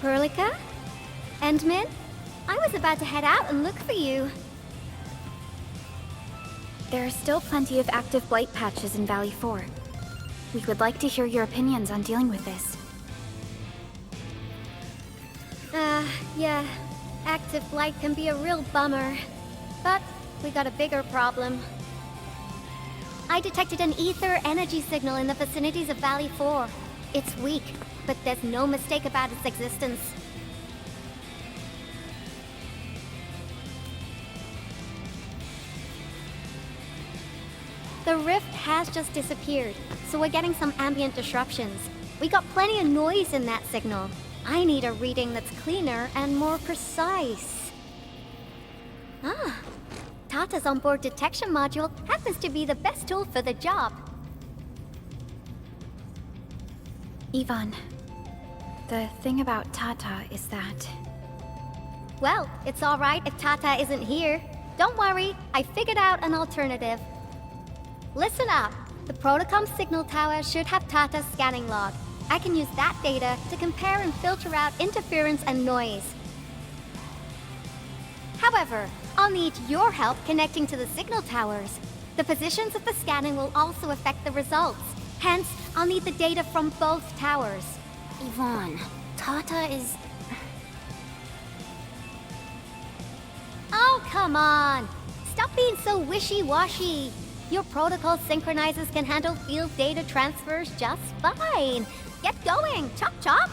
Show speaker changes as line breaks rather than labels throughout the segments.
Perlica? Endmin? I was about to head out and look for you.
There are still plenty of active blight patches in Valley 4. We would like to hear your opinions on dealing with this.
Yeah. Active blight can be a real bummer. But we got a bigger problem. I detected an ether energy signal in the vicinities of Valley 4. It's weak, but there's no mistake about its existence. The rift has just disappeared, so we're getting some ambient disruptions. We got plenty of noise in that signal. I need a reading that's cleaner and more precise. Tata's onboard detection module happens to be the best tool for the job.
Yvonne, the thing about Tata is that...
Well, it's alright if Tata isn't here. Don't worry, I figured out an alternative. Listen up. The Protocom signal tower should have Tata's scanning log. I can use that data to compare and filter out interference and noise. However, I'll need your help connecting to the signal towers. The positions of the scanning will also affect the results. Hence, I'll need the data from both towers.
Yvonne, Tata is...
Oh, come on! Stop being so wishy-washy. Your protocol synchronizers can handle field data transfers just fine. Get going, chop chop!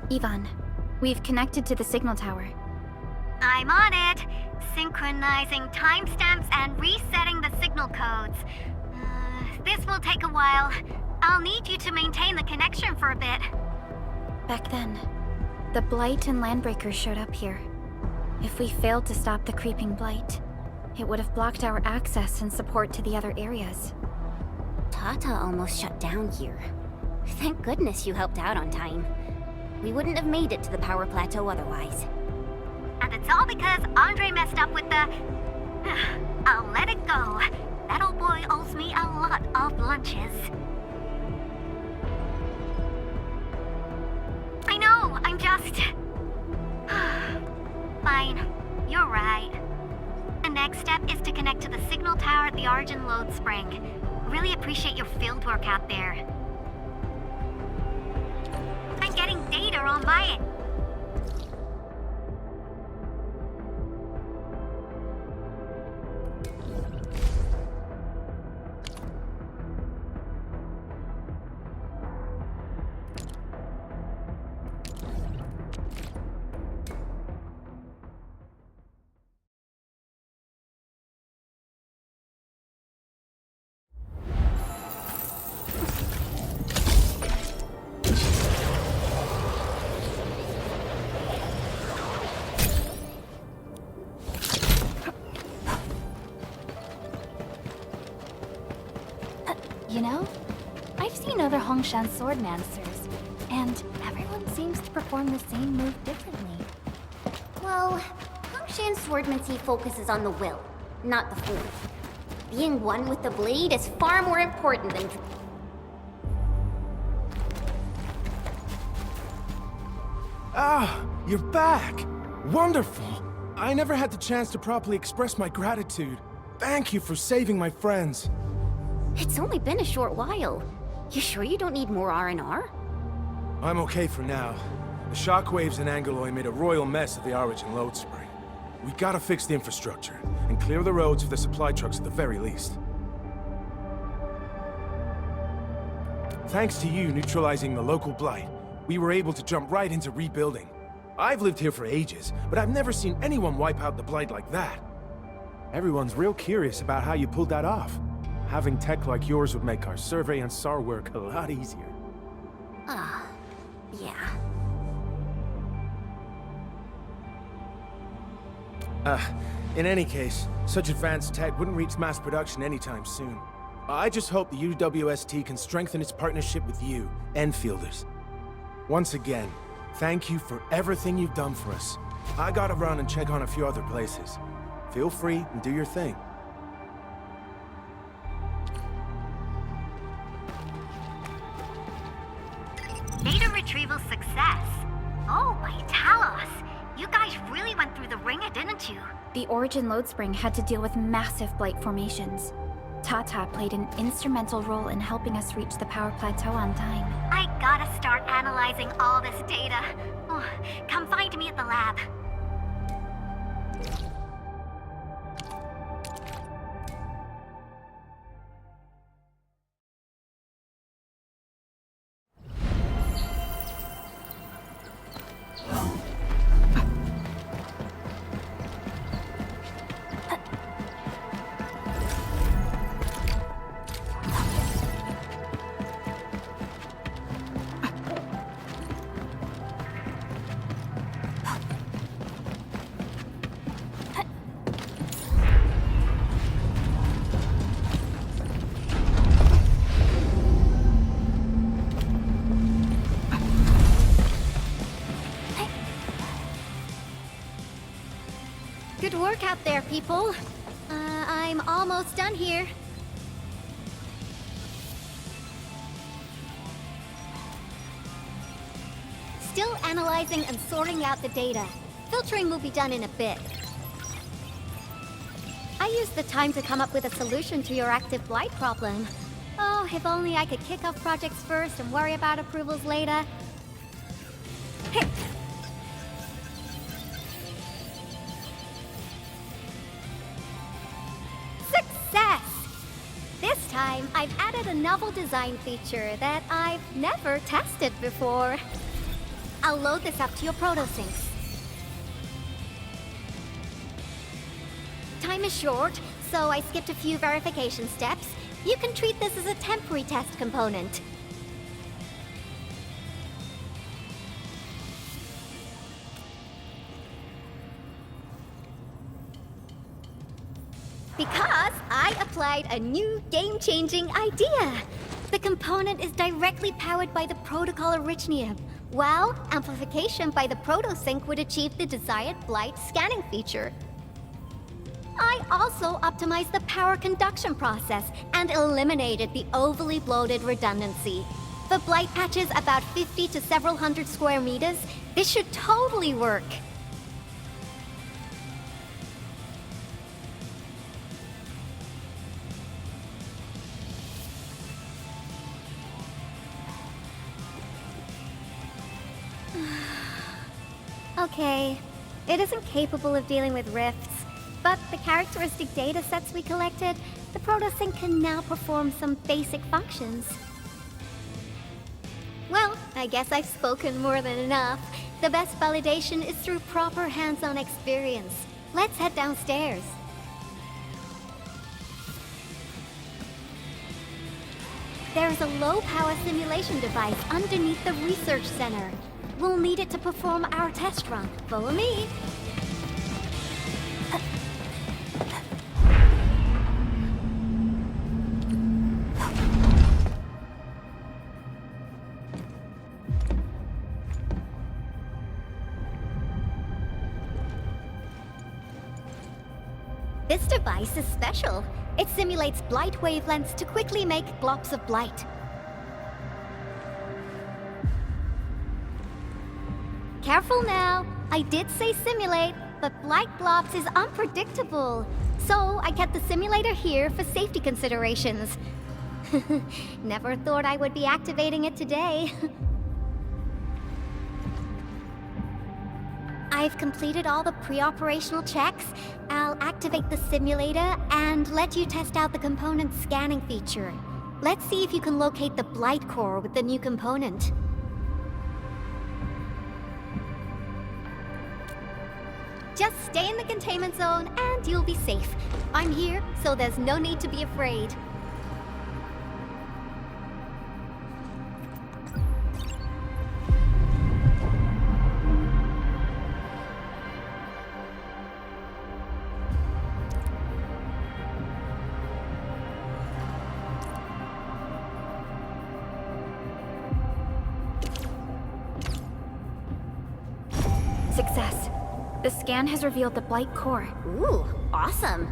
Yvonne, we've connected to the signal tower.
I'm on it. Synchronizing timestamps and resetting the signal codes. This will take a while. I'll need you to maintain the connection for a bit.
Back then, the Blight and Landbreakers showed up here. If we failed to stop the creeping Blight, it would have blocked our access and support to the other areas.
Tata almost shut down here. Thank goodness you helped out on time. We wouldn't have made it to the power plateau otherwise.
And it's all because Andre messed up with the... I'll let it go. That old boy owes me a lot of lunches. I know, I'm just... Fine, you're right. The next step is to connect to the signal tower at the Origin Load Spring. Really appreciate your field work out there. I'm getting data on my end.
You know, I've seen other Hongshan swordmasters, and everyone seems to perform the same move differently.
Well, Hongshan swordmancy focuses on the will, not the form. Being one with the blade is far more important than...
Ah, you're back! Wonderful! I never had the chance to properly express my gratitude. Thank you for saving my friends.
It's only been a short while. You sure you don't need more R&R?
I'm okay for now. The shockwaves in Angeloy made a royal mess of the Origin Load Spring. We gotta fix the infrastructure, and clear the roads for the supply trucks at the very least. Thanks to you neutralizing the local blight, we were able to jump right into rebuilding. I've lived here for ages, but I've never seen anyone wipe out the blight like that. Everyone's real curious about how you pulled that off. Having tech like yours would make our survey and SAR work a lot easier.
Yeah.
In any case, such advanced tech wouldn't reach mass production anytime soon. I just hope the UWST can strengthen its partnership with you, Enfielders. Once again, thank you for everything you've done for us. I gotta run and check on a few other places. Feel free and do your thing.
Data retrieval success. Oh, my Talos. You guys really went through the ringer, didn't you?
The Origin load spring had to deal with massive blight formations. Tata played an instrumental role in helping us reach the power plateau on time.
I gotta start analyzing all this data. Oh, come find me at the lab.
Good work out there, people. I'm almost done here. Still analyzing and sorting out the data. Filtering will be done in a bit. I used the time to come up with a solution to your active blight problem. Oh, if only I could kick off projects first and worry about approvals later. Hey. Success! This time, I've added a novel design feature that I've never tested before. I'll load this up to your proto-syncs. Time is short, so I skipped a few verification steps. You can treat this as a temporary test component. Because I applied a new game-changing idea. The component is directly powered by the protocol Originium, while amplification by the protosync would achieve the desired blight scanning feature. I also optimized the power conduction process and eliminated the overly bloated redundancy. For blight patches about 50 to several hundred square meters, this should totally work. Okay, it isn't capable of dealing with rifts, but the characteristic data sets we collected, the protosync can now perform some basic functions. Well, I guess I've spoken more than enough. The best validation is through proper hands-on experience. Let's head downstairs. There's a low-power simulation device underneath the research center. We'll need it to perform our test run. Follow me. This device is special. It simulates blight wavelengths to quickly make blobs of blight. Careful now. I did say simulate, but blight blobs is unpredictable. So I kept the simulator here for safety considerations. Never thought I would be activating it today. I've completed all the pre-operational checks. I'll activate the simulator and let you test out the component scanning feature. Let's see if you can locate the blight core with the new component. Just stay in the containment zone and you'll be safe. I'm here, so there's no need to be afraid.
Success. The scan has revealed the Blight core.
Ooh, awesome.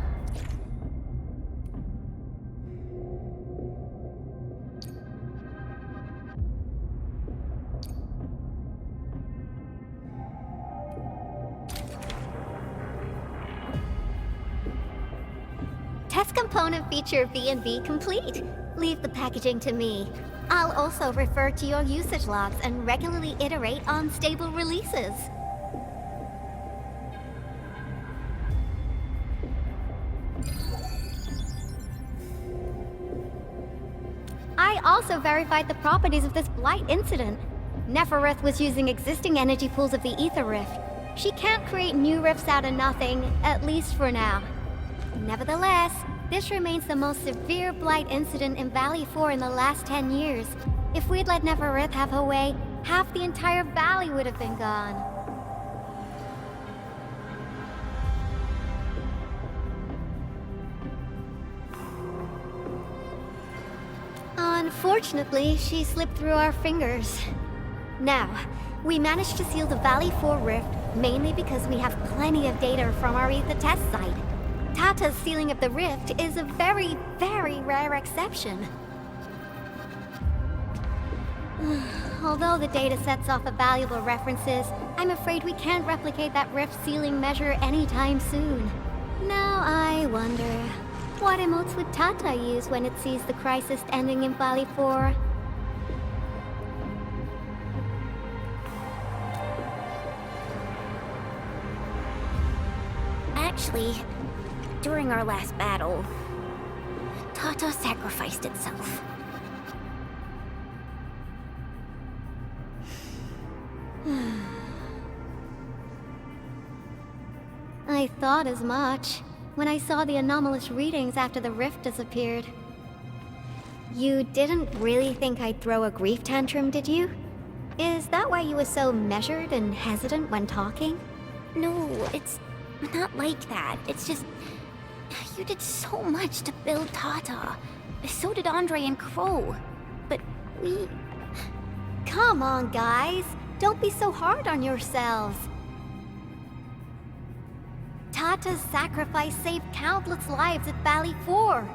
Test component feature V&V complete. Leave the packaging to me. I'll also refer to your usage logs and regularly iterate on stable releases. I also verified the properties of this Blight incident. Neferith was using existing energy pools of the Ether Rift. She can't create new rifts out of nothing, at least for now. Nevertheless, this remains the most severe Blight incident in Valley 4 in the last 10 years. If we'd let Neferith have her way, half the entire valley would have been gone. Unfortunately, she slipped through our fingers. Now, we managed to seal the Valley 4 rift mainly because we have plenty of data from our Ether test site. Tata's sealing of the rift is a very, very rare exception. Although the data sets off of valuable references, I'm afraid we can't replicate that rift sealing measure anytime soon. Now I wonder, what emotes would Tata use when it sees the crisis ending in Valley 4?
Actually, during our last battle, Tata sacrificed itself.
I thought as much when I saw the anomalous readings after the rift disappeared. You didn't really think I'd throw a grief tantrum, did you? Is that why you were so measured and hesitant when talking?
No, it's not like that. It's just... you did so much to build Tata. So did Andre and Crow. But we...
Come on, guys. Don't be so hard on yourselves. Tata's sacrifice saved countless lives at Valley 4.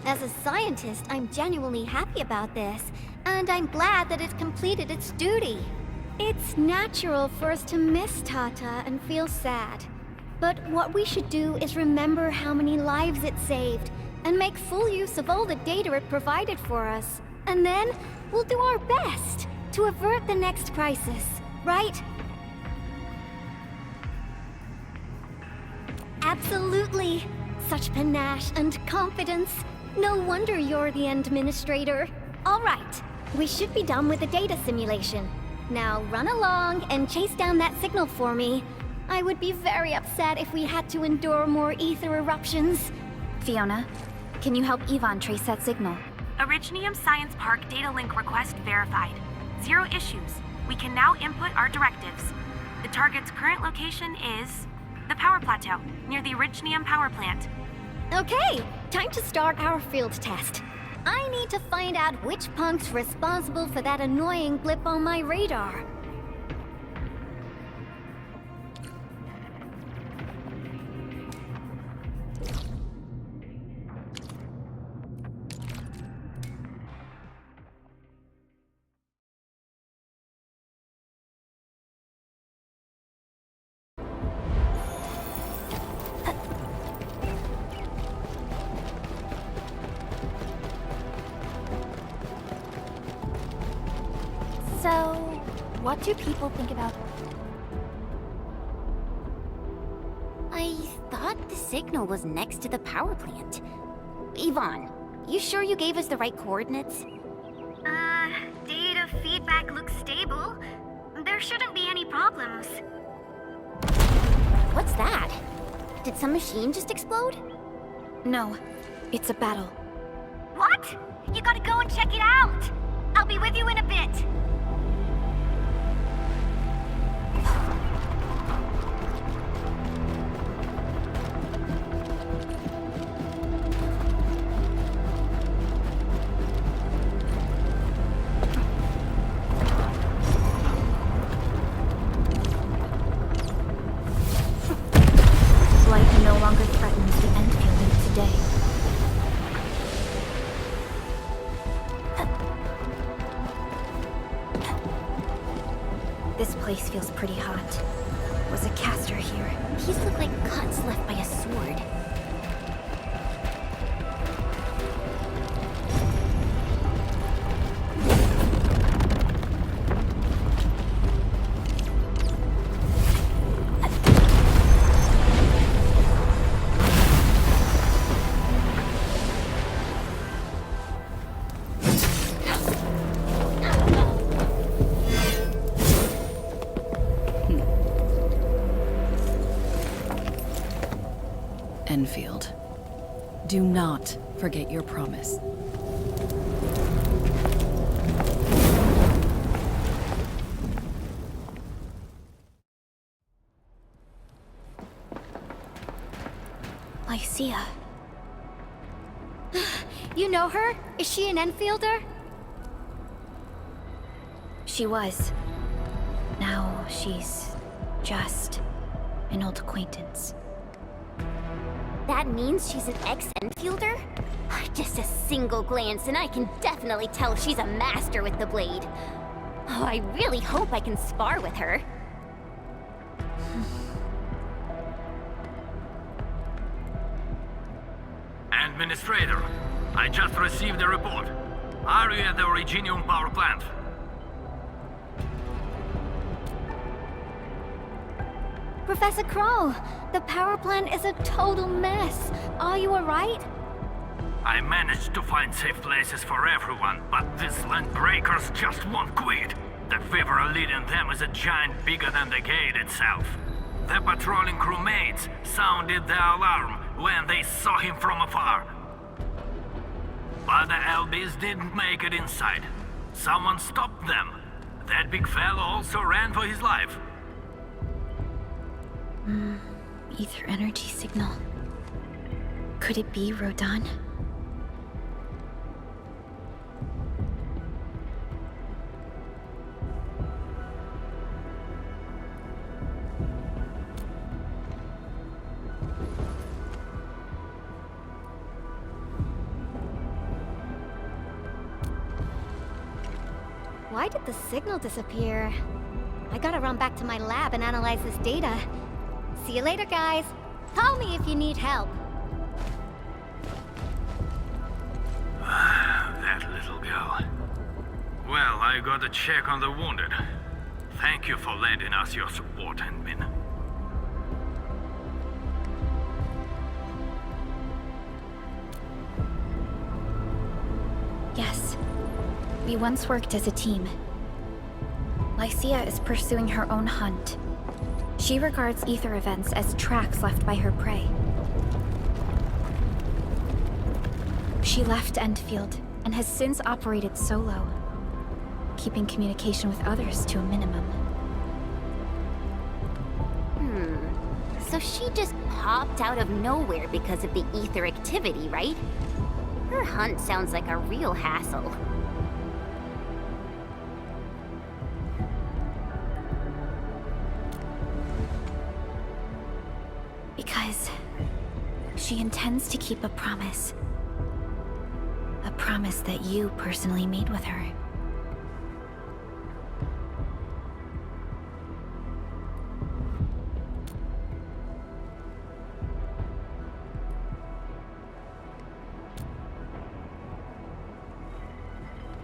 As a scientist, I'm genuinely happy about this, and I'm glad that it completed its duty. It's natural for us to miss Tata and feel sad. But what we should do is remember how many lives it saved, and make full use of all the data it provided for us. And then, we'll do our best to avert the next crisis, right? Absolutely. Such panache and confidence. No wonder you're the administrator. All right, we should be done with the data simulation. Now run along and chase down that signal for me. I would be very upset if we had to endure more ether eruptions.
Fiona, can you help Yvonne trace that signal?
Originium Science Park data link request verified. 0 issues. We can now input our directives. The target's current location is the power plateau, near the Originium power plant.
Okay, time to start our field test. I need to find out which punk's responsible for that annoying blip on my radar.
So, what do people think about...
I thought the signal was next to the power plant. Yvonne, you sure you gave us the right coordinates?
Data feedback looks stable. There shouldn't be any problems.
What's that? Did some machine just explode?
No, it's a battle.
What? You gotta go and check it out! I'll be with you in a bit.
was a caster here.
These look like cuts left by a sword.
Endfield, do not forget your promise.
Lycia.
You know her? Is she an Enfielder?
She was. Now she's just an old acquaintance.
That means she's an ex-Enfielder? Just a single glance and I can definitely tell she's a master with the blade. Oh, I really hope I can spar with her.
Administrator, I just received a report. Are you at the Originium power plant?
Professor Crow, the power plant is a total mess. Are you alright?
I managed to find safe places for everyone, but these landbreakers just won't quit. The fever leading them is a giant bigger than the gate itself. The patrolling crewmates sounded the alarm when they saw him from afar. But the LBs didn't make it inside. Someone stopped them. That big fellow also ran for his life.
Ether energy signal. Could it be Rodan?
Why did the signal disappear? I gotta run back to my lab and analyze this data. See you later, guys. Call me if you need help.
That little girl. Well, I got a check on the wounded. Thank you for lending us your support, Endmin.
Yes. We once worked as a team. Lycia is pursuing her own hunt. She regards ether events as tracks left by her prey. She left Endfield and has since operated solo, keeping communication with others to a minimum.
So she just popped out of nowhere because of the ether activity, right? Her hunt sounds like a real hassle.
Because she intends to keep a promise. A promise that you personally made with her.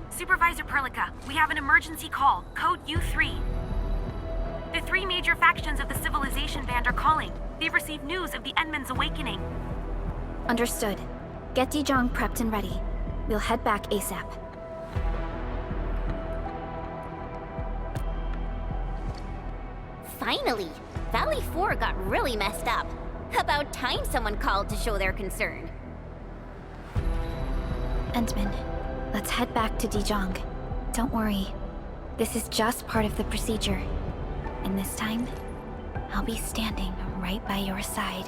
Supervisor Perlica, we have an emergency call, code U3. The three major factions of the Civilization Band are calling. They've received news of the Endman's awakening.
Understood. Get Dijong prepped and ready. We'll head back ASAP.
Finally! Valley 4 got really messed up. About time someone called to show their concern.
Endman, let's head back to Dijong. Don't worry. This is just part of the procedure. And this time, I'll be standing right by your side.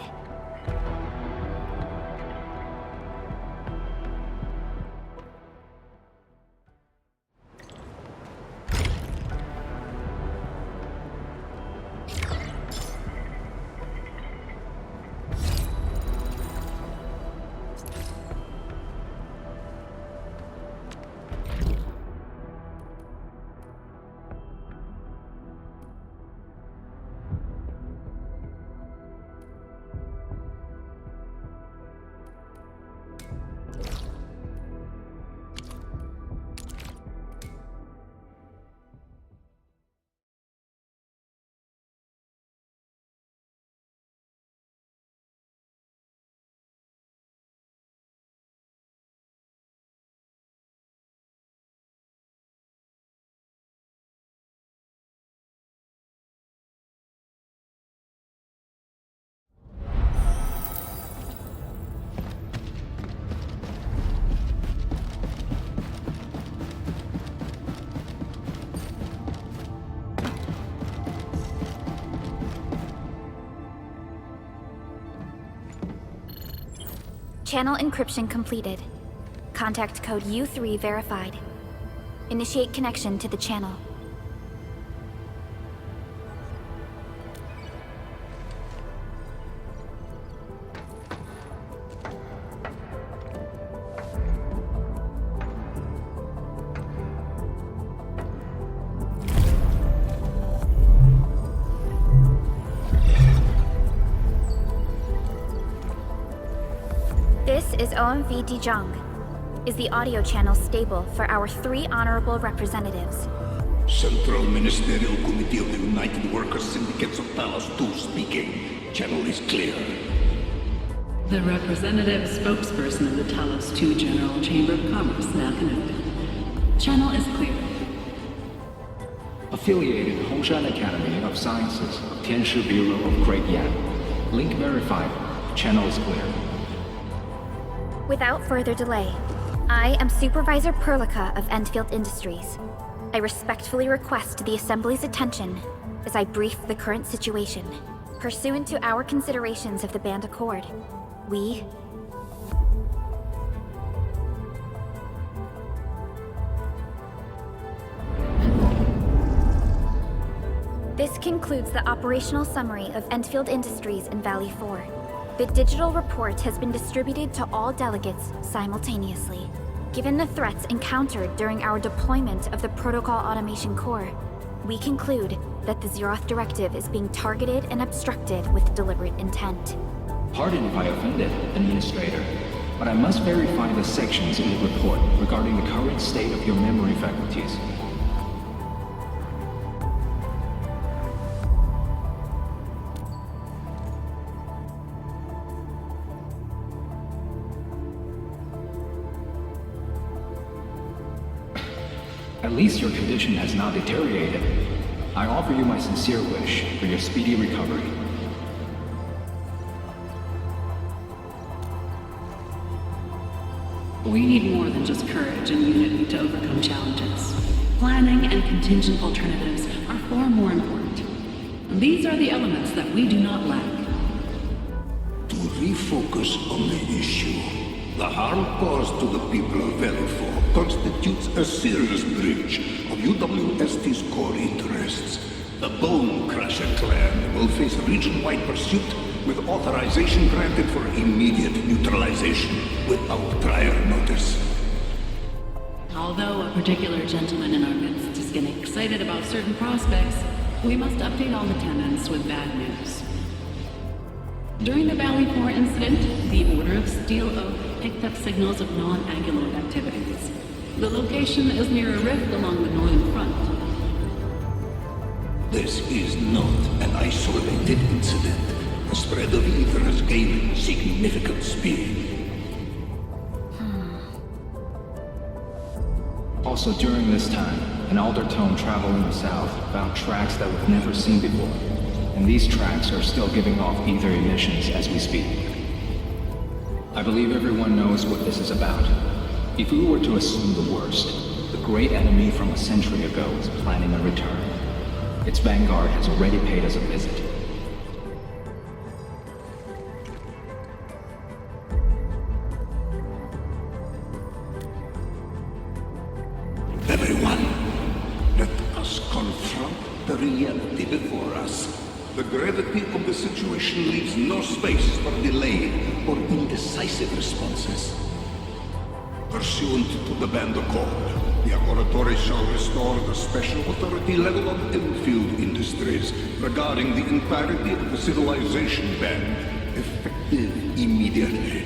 Channel encryption completed. Contact code U3 verified. Initiate connection to the channel. This is OMV Dijong. Is the audio channel stable for our 3 honorable representatives?
Central Ministerial Committee of the United Workers Syndicates of Talos 2 speaking. Channel is clear.
The representative spokesperson of the Talos 2 General Chamber of Commerce now connected. Channel is clear.
Affiliated Hongshan Academy of Sciences, Tianshi Bureau of Great Yan. Link verified. Channel is clear.
Without further delay, I am Supervisor Perlica of Endfield Industries. I respectfully request the Assembly's attention as I brief the current situation. Pursuant to our considerations of the Band Accord, we... This concludes the operational summary of Endfield Industries in Valley 4. The digital report has been distributed to all delegates simultaneously. Given the threats encountered during our deployment of the Protocol Automation Core, we conclude that the Zeroth Directive is being targeted and obstructed with deliberate intent.
Pardon if I offended, Administrator, but I must verify the sections in the report regarding the current state of your memory faculties. At least your condition has not deteriorated. I offer you my sincere wish for your speedy recovery.
We need more than just courage and unity to overcome challenges. Planning and contingent alternatives are far more important. These are the elements that we do not lack.
To refocus on the issue, the harm caused to the people of Valley 4 constitutes a serious breach of UWST's core interests. The Bone Crusher clan will face region-wide pursuit with authorization granted for immediate neutralization without prior notice.
Although a particular gentleman in our midst is getting excited about certain prospects, we must update all attendants with bad news. During the Valley 4 incident, the Order of Steel Oak picked up signals of non-Anguloid activities. The location is near a rift along the northern front.
This is not an isolated incident. The spread of ether has gained significant speed.
Also during this time, an Aldertone traveling the south found tracks that we've never seen before. And these tracks are still giving off ether emissions as we speak. I believe everyone knows what this is about. If we were to assume the worst, the great enemy from a century ago is planning a return. Its vanguard has already paid us a visit.
Everyone, let us confront the reality before us. The gravity of the situation leaves no space for delay or indecisive responses. Pursuant to the Band Accord, the Laboratory shall restore the special authority level of Endfield Industries regarding the entirety of the civilization band, effective immediately.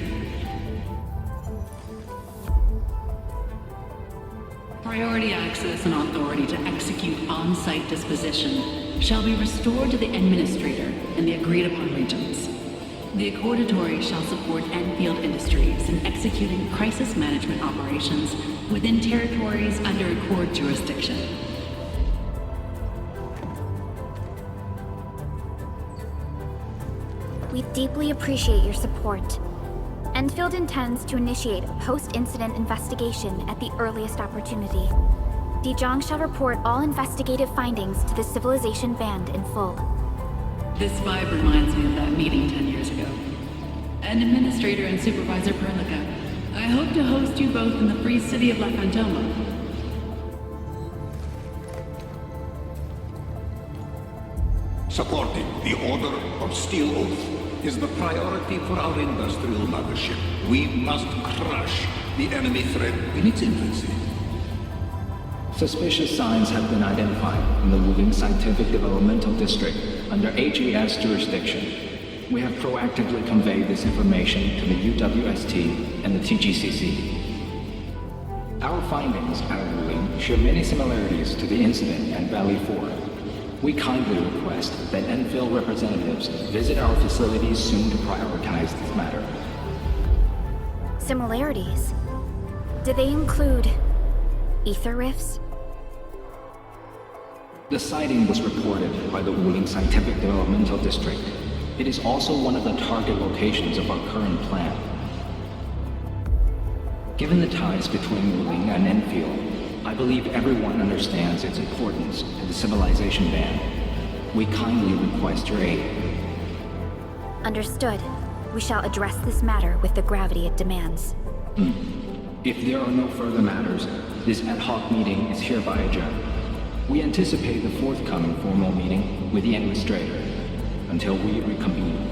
Priority access and authority to execute on-site disposition shall be restored to the Administrator in the agreed-upon regions. The Accordatory shall support Endfield Industries in executing crisis management operations within territories under Accord jurisdiction.
We deeply appreciate your support. Endfield intends to initiate a post-incident investigation at the earliest opportunity. Dijong shall report all investigative findings to the Civilization Band in full.
This vibe reminds me of that meeting 10 years ago. and Administrator and Supervisor Perlica. I hope to host you both in the free city of La Fantoma.
Supporting the Order of Steel Oath is the priority for our industrial mothership. We must crush the enemy threat in its infancy.
Suspicious signs have been identified in the Wuling Scientific Developmental District under HES jurisdiction. We have proactively conveyed this information to the UWST and the TGCC. Our findings at Wuling share many similarities to the incident at Valley 4. We kindly request that Endfield representatives visit our facilities soon to prioritize this matter.
Similarities? Do they include ether rifts?
The sighting was reported by the Wuling Scientific Developmental District. It is also one of the target locations of our current plan. Given the ties between Wuling and Enfield, I believe everyone understands its importance to the civilization band. We kindly request your aid.
Understood. We shall address this matter with the gravity it demands.
If there are no further matters, this ad hoc meeting is hereby adjourned. We anticipate the forthcoming formal meeting with the Administrator until we reconvene.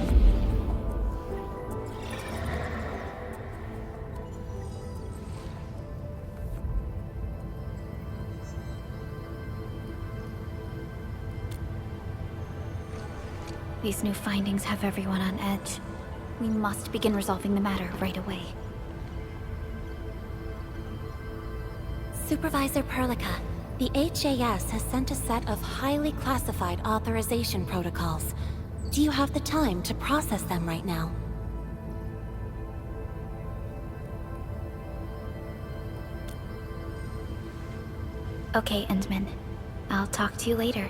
These new findings have everyone on edge. We must begin resolving the matter right away.
Supervisor Perlica, the HAS has sent a set of highly classified authorization protocols. Do you have the time to process them right now?
Okay, Endman. I'll talk to you later.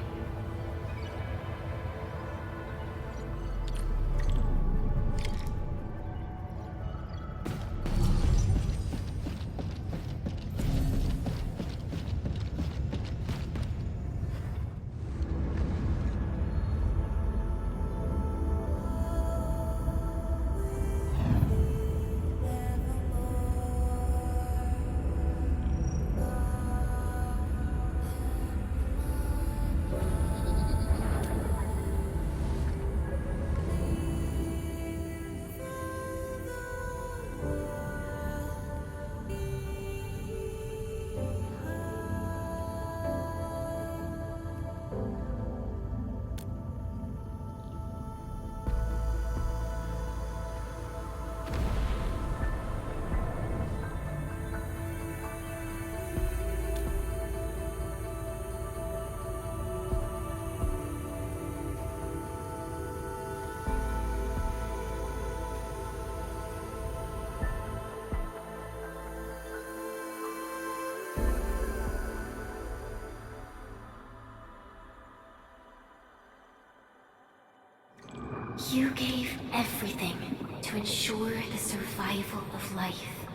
You gave everything to ensure the survival of life.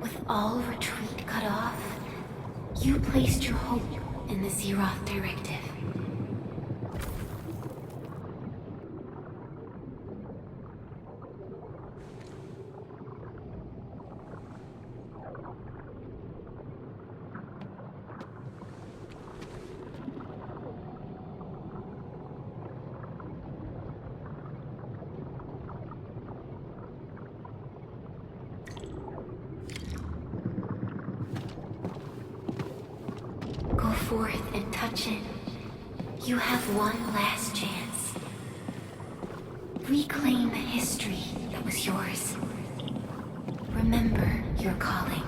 With all retreat cut off, you placed your hope in the Zeroth Directive. Go forth and touch it. You have one last chance. Reclaim the history that was yours. Remember your calling.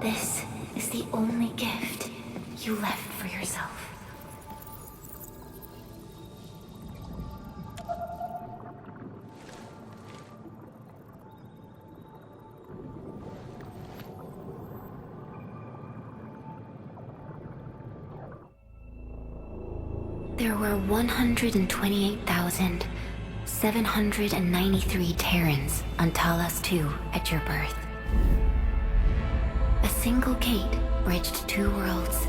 This is the only gift you left for yourself. There were 128,793 Terrans on Talos 2 at your birth. A single gate bridged two worlds.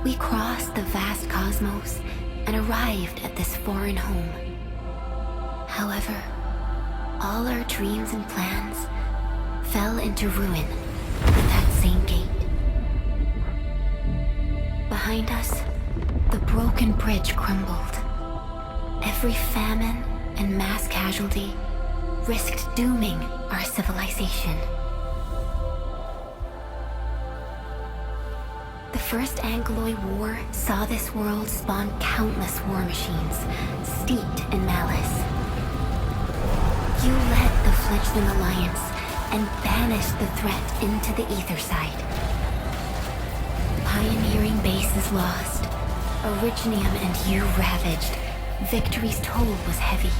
We crossed the vast cosmos and arrived at this foreign home. However, all our dreams and plans fell into ruin at that same gate. Behind us, the broken bridge crumbled. Every famine and mass casualty risked dooming our civilization. The First Angloid War saw this world spawn countless war machines, steeped in malice. You led the fledgling alliance and banished the threat into the ether side. Pioneering bases lost, Originium and you ravaged. Victory's toll was heavy.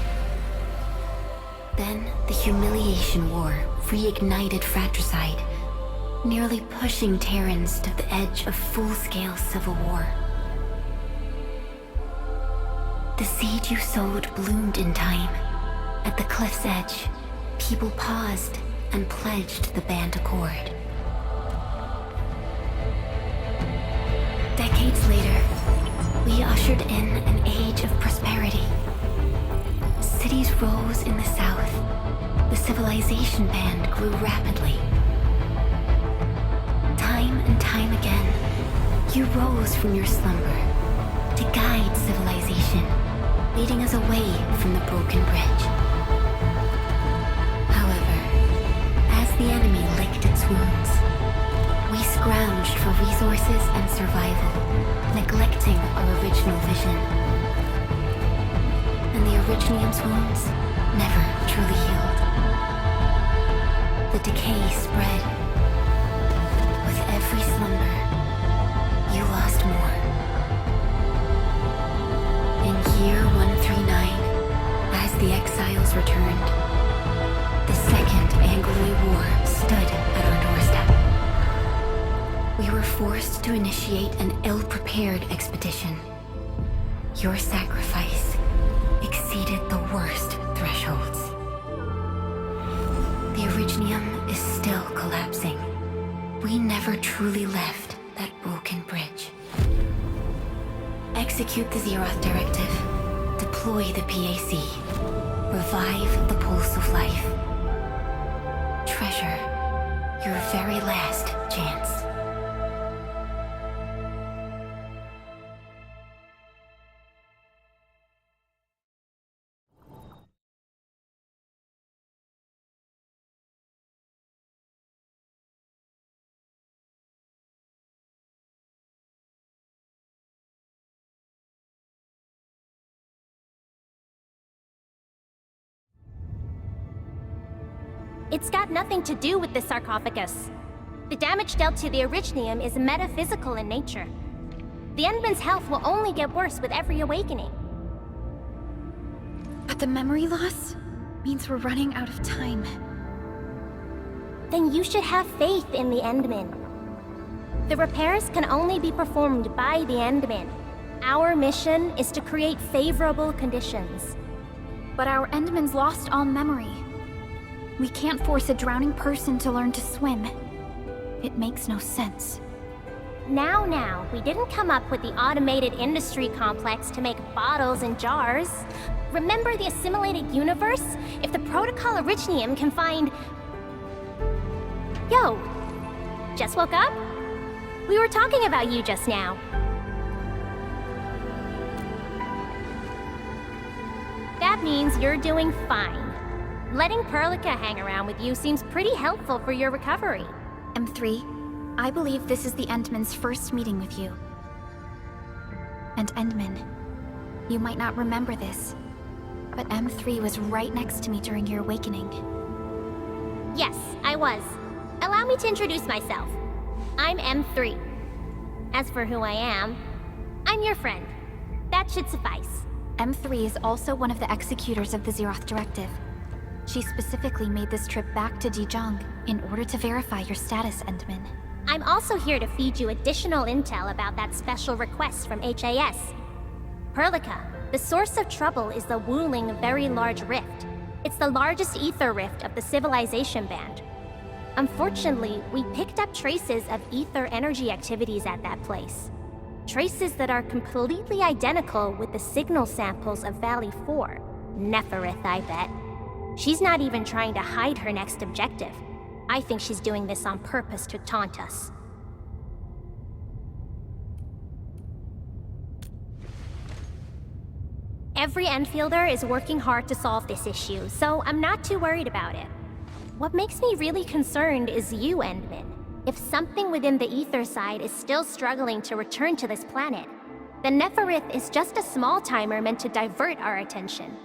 Then the Humiliation War reignited fratricide, nearly pushing Terrans to the edge of full-scale civil war. The seed you sowed bloomed in time. At the cliff's edge, people paused and pledged the Band Accord. Decades later, we ushered in an age of prosperity. Cities rose in the south. The civilization band grew rapidly. Time and time again, you rose from your slumber to guide civilization, leading us away from the broken bridge. However, as the enemy licked its wounds, we scrounged for resources and survival, neglecting our original vision. And the Originium's wounds never truly healed. The decay spread. With every slumber, you lost more. In year 139, as the exiles returned, the Second Angloid War stood at our doorstep. We were forced to initiate an ill-prepared expedition. Your sacrifice exceeded the worst thresholds. The Originium is still collapsing. We never truly left that broken bridge. Execute the Zeroth Directive. Deploy the PAC. Revive the Pulse of Life. Treasure your very last chance.
It's got nothing to do with the sarcophagus. The damage dealt to the Originium is metaphysical in nature. The Endman's health will only get worse with every awakening.
But the memory loss means we're running out of time.
Then you should have faith in the Endman. The repairs can only be performed by the Endman. Our mission is to create favorable conditions.
But our Endman's lost all memory. We can't force a drowning person to learn to swim. It makes no sense.
Now, we didn't come up with the automated industry complex to make bottles and jars. Remember the assimilated universe? If the Protocol Originium can find... Yo! Just woke up? We were talking about you just now. That means you're doing fine. Letting Perlica hang around with you seems pretty helpful for your recovery.
M3, I believe this is the Endman's first meeting with you. And Endman, you might not remember this, but M3 was right next to me during your awakening.
Yes, I was. Allow me to introduce myself. I'm M3. As for who I am, I'm your friend. That should suffice.
M3 is also one of the executors of the Zeroth Directive. She specifically made this trip back to Dijiang in order to verify your status, Endman.
I'm also here to feed you additional intel about that special request from HAS. Perlica, the source of trouble is the Wuling Very Large Rift. It's the largest ether rift of the Civilization Band. Unfortunately, we picked up traces of ether energy activities at that place. Traces that are completely identical with the signal samples of Valley 4. Neferith, I bet. She's not even trying to hide her next objective. I think she's doing this on purpose to taunt us. Every Enfielder is working hard to solve this issue, so I'm not too worried about it. What makes me really concerned is you, Endman. If something within the ether side is still struggling to return to this planet, then Neferith is just a small timer meant to divert our attention.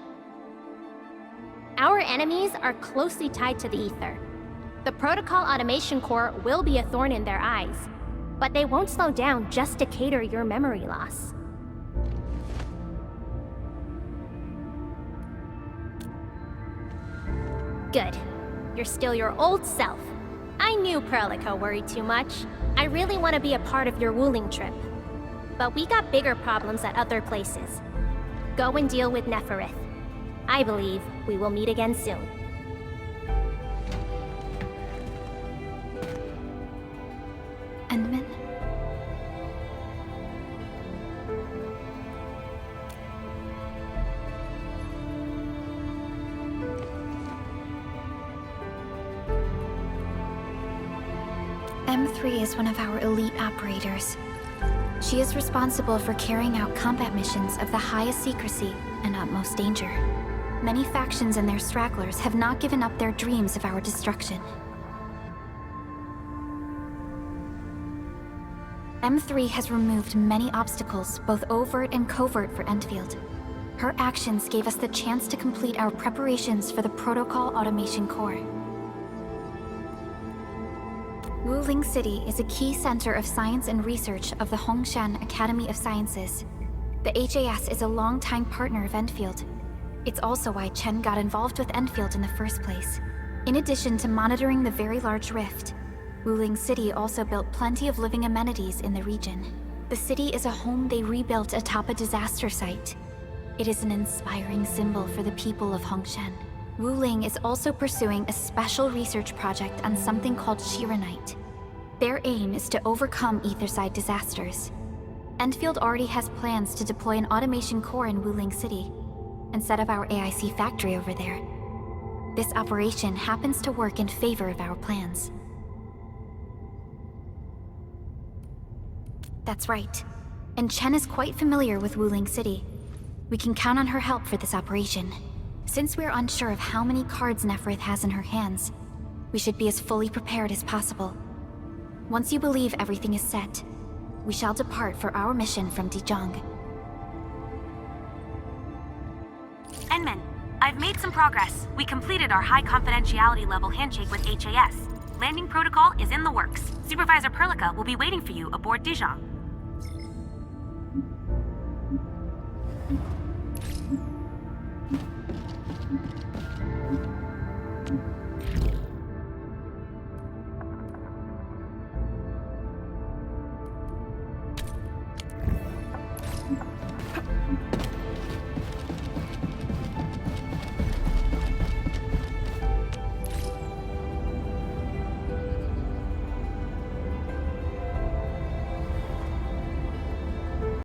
Our enemies are closely tied to the ether. The Protocol Automation Core will be a thorn in their eyes, but they won't slow down just to cater your memory loss. Good. You're still your old self. I knew Perlico worried too much. I really want to be a part of your Wuling trip. But we got bigger problems at other places. Go and deal with Neferith. I believe we will meet again soon.
Endman? M3 is one of our elite operators. She is responsible for carrying out combat missions of the highest secrecy and utmost danger. Many factions and their stragglers have not given up their dreams of our destruction. M3 has removed many obstacles, both overt and covert, for Endfield. Her actions gave us the chance to complete our preparations for the Protocol Automation Core. Wuling City is a key center of science and research of the Hongshan Academy of Sciences. The HAS is a longtime partner of Endfield. It's also why Chen got involved with Endfield in the first place. In addition to monitoring the very large rift, Wuling City also built plenty of living amenities in the region. The city is a home they rebuilt atop a disaster site. It is an inspiring symbol for the people of Hongshan. Wuling is also pursuing a special research project on something called Shiranite. Their aim is to overcome Etherside disasters. Endfield already has plans to deploy an automation core in Wuling City and set up our AIC factory over there. This operation happens to work in favor of our plans. That's right. And Chen is quite familiar with Wuling City. We can count on her help for this operation. Since we're unsure of how many cards Neferith has in her hands, we should be as fully prepared as possible. Once you believe everything is set, we shall depart for our mission from Dijiang.
Endman, I've made some progress. We completed our high confidentiality level handshake with HAS. Landing protocol is in the works. Supervisor Perlica will be waiting for you aboard Dijiang.